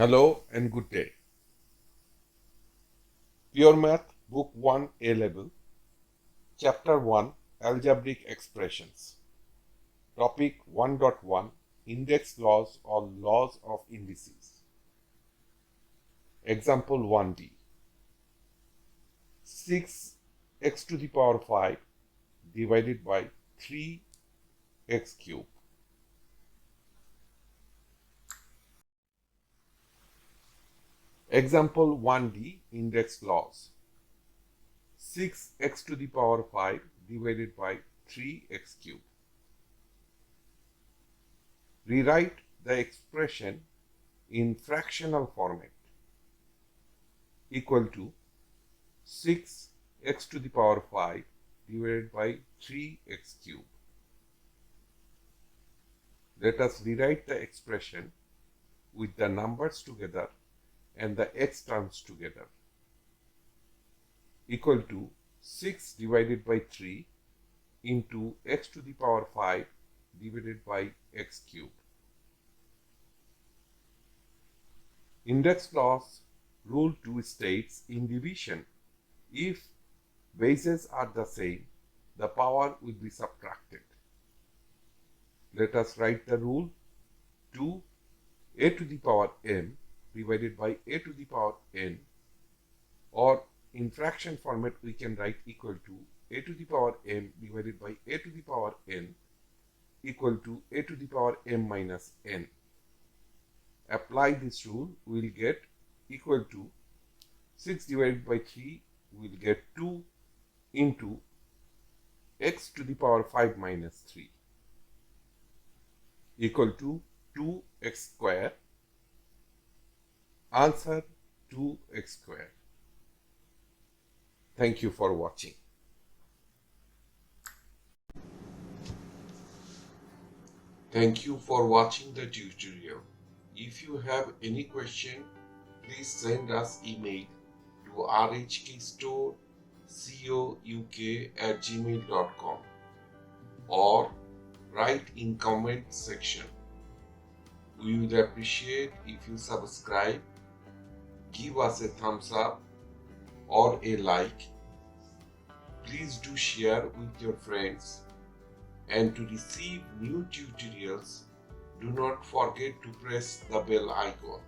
Hello and good day. Pure Math, Book 1 A Level, Chapter 1 Algebraic Expressions. Topic 1.1 Index Laws or Laws of Indices. Example 1D. 6x to the power 5 divided by 3x cube. Example 1D Index Laws. 6x to the power 5 divided by 3x cube. Rewrite the expression in fractional format equal to 6x to the power 5 divided by 3x cube. Let us rewrite the expression with the numbers together and the x terms together equal to 6 divided by 3 into x to the power 5 divided by x cube. Index laws rule 2 states in division. If bases are the same, the power will be subtracted. Let us write the rule. 2 a to the power m divided by a to the power n, or in fraction format we can write equal to a to the power m divided by a to the power n equal to a to the power m minus n. Apply this rule, we will get equal to 6 divided by 3, we will get 2 into x to the power 5 minus 3 equal to 2x square. Answer 2x square. Thank you for watching. Thank you for watching the tutorial. If you have any question, please send us email to rhkstorecouk@gmail.com or write in comment section. We would appreciate if you subscribe, give us a thumbs up or a like. Please do share with your friends, and to receive new tutorials, do not forget to press the bell icon.